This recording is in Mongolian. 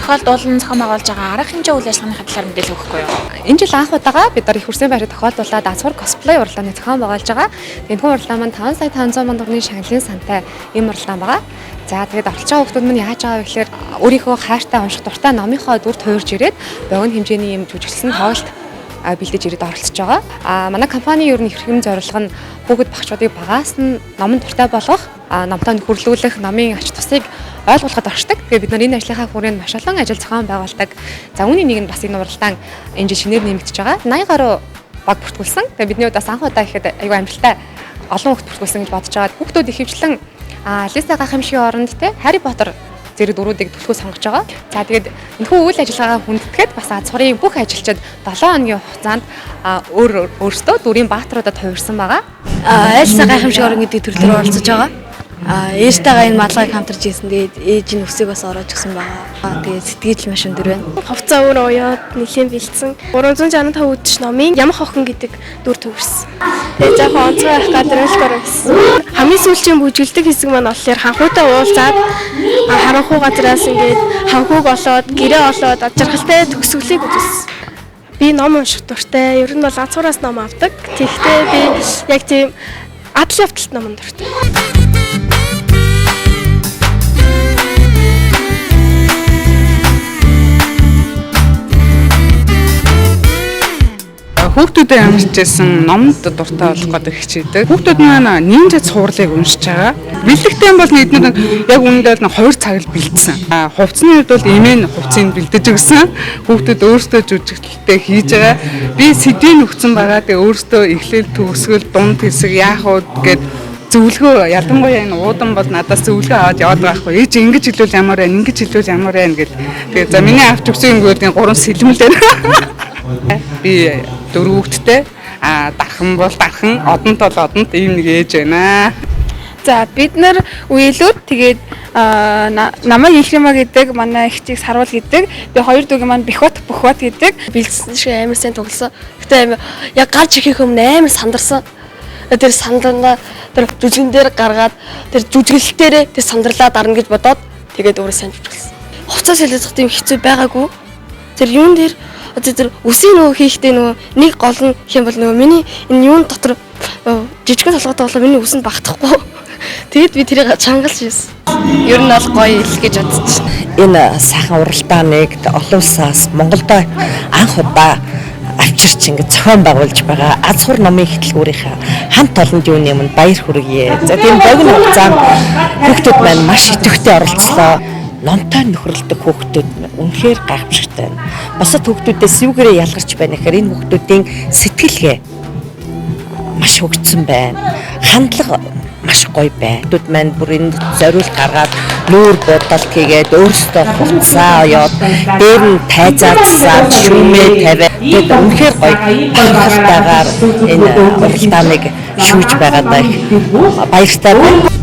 тохиолдуулан зохион байгуулж байгаа арга хэмжээ үйл ажиллагааны талаар мэдээлэл өгөхгүй юу? Энэ жил анх удаага бид нар их хүрсэн байрыг тохиолдуулаад азхуур косплей уралдааны зохион байгуулж байгаа. Энэхүү уралдаан маань 5 сая 500 мянган төгрөгийн шагналын сантай ийм уралдаан байгаа. За тэгээд оролцож байгаа хүмүүс минь яаж байгаа вэ гэхээр өөрийнхөө хайртай унших дуртай номынхоо дүр туурж ирээд богино хэмжээний юм жүжиглсэн тоглолт бэлдэж ирээд оролцож байгаа. Манай компани ер нь хэрхэм зорилго нь хүүхэд багчуудыг багаас нь номон дуртай болгох, номтой хөрлүүлэх, номын ач тусыг ойлгуулахад оршдог. Тэгээ бид нар энэ ажлынхаа хүрээнд маш олон ажил зохион байгуулдаг. За үүний нэг нь бас энэ уралдаан энэ жил шинээр нэмэгдэж байгаа. 80 гаруй баг бүртгүүлсэн. Тэгээ бидний удаас анх удаа ихэд аюу амжилттай олон хүүхд бүртгүүлсэн гэж бодож байгаа. Хүүхдүүд ихэвчлэн Алиса гайхамшигын оронд те Harry Potter зэрэг дөрүүдийг түлхүү сонгож байгаа. За тэгээд энэхүү үйл ажиллагаагаа хүндэтгээд бас азхуурын бүх ажилчид 7 хоногийн хугацаанд өөрсдөө дүрийн баатруудад хувирсан байгаа. Алиса гайхамшиг орон гэдэг төрлөөр оролцож байгаа. Ээжтэйгээ энэ малгайг хамтарч ийсэн. Тэгээд ээж нь өсөг бас ороод гисэн байгаа. Тэгээд сэтгэл маш өндөр байна. Хувцас өөр уяад нэлийн бэлдсэн 365 үдшин номын Ямах охин гэдэг дүр төвөрсөн. Тэгээд жоохон онцгой байх гадралгаар байсан. Хамгийн сүүлийн бүжгэлдэг хэсэг маань болохоор ханхуутай уулзаад харанхуй газраас ингээд ханхууг олоод гэрээ олоод жаргалтай төгсгөлийг үзүүлсэн. Би ном унших дуртай. Ер нь бол азхуураас ном авдаг. Тэгэхдээ би яг тийм адал явдалт ном дуртай. Хүүхдүүдэд амарчсан номд дуртай болох гэдэг хичээдэг. Хүүхдүүд маань нинжа цувралыг уншиж байгаа. Бэлтгэн бол эднүүд яг үүндээ 2 цаг л бэлдсэн. Хувцсны үед бол эмээн хувцсыг бэлдэж өгсөн. Хүүхдүүд өөрсдөө жүжиглэлтэй хийж байгаа. Би сэдвийг өгсөн байгаа. Тэгээ өөрсдөө эхлэл төгсгөл дунд хэсэг яах вэ гэд зөвлөгөө ялангуяа энэ уудан бол надаас зөвлөгөө аваад яваад байгаа хгүй. Ээж ингэж хэлвэл ямар байна, ингэж хэлвэл ямар байна гэл. Тэгээ за миний авч өгсөн ингэдийн 3 сэлмэлээр. Би 4 хүүхэдтэй дархан бол дархан, одонт бол одонт ийм нэг ээж байна. За бид нар үеэлүүд тэгээд намайг Ихрема гэдэг, манай ихчийг Сарвал гэдэг, би хоёр дүүгийн маань Бихот Бөхбат гэдэг. Бэлдсэн шиг амар сайн тоглосон. Гэтэ яг гарч ирэхээ өмнө амар сандарсан. Тэр сандрана тэр жүжигэн дээр гаргаад тэр жүжиглэлтээрээ тэр сандарлаад арна гэж бодоод тэгээд өөрөө сайн жүжиглсэн. Хувцас хэлэх тийм хэцүү байгаагүй. Тэр юун дээр тэр үсийн нөгөө хийхдээ нөгөө нэг гол нь хэм бол нөгөө миний энэ юун дотор жижигхэн толгойтой болоо миний үс нь багтахгүй. Тэгэд би тэрийг чангалж ийсэн. Ер нь бол гоё ил гэж бодчих. Энэ сайхан уралдааныг олон улсаас Монголдо анх удаа авчирч ингэж зохион байгуулж байгаа азхуур номын хөтөлбөрийнхаа хамт олонд юуны өмнө баяр хүргэе. За тийм богино хугацаанд хүүхдүүд маань маш идэвхтэй оролцлоо. Номтой нөхөрлөдөг хүүхдүүд үнэхээр гайхамшигтай байна. Бусад хүүхдүүдээс юугээрээ ялгарч байна гэхээр энэ хүүхдүүдийн сэтгэлгээ маш хөгжсөн байна. Хандлага маш гоё байна. Хүүхдүүд маань бүр энэ зориулт гаргаад нүүр бодолт хийгээд өөрсдөө хувцаа оёод дээр нь тайзаацсан шүүмээ тавиад тэгээд үнэхээр гоё хангалтайгаар энэ уралдааныг шүүж байгаадаа их баяртай байна.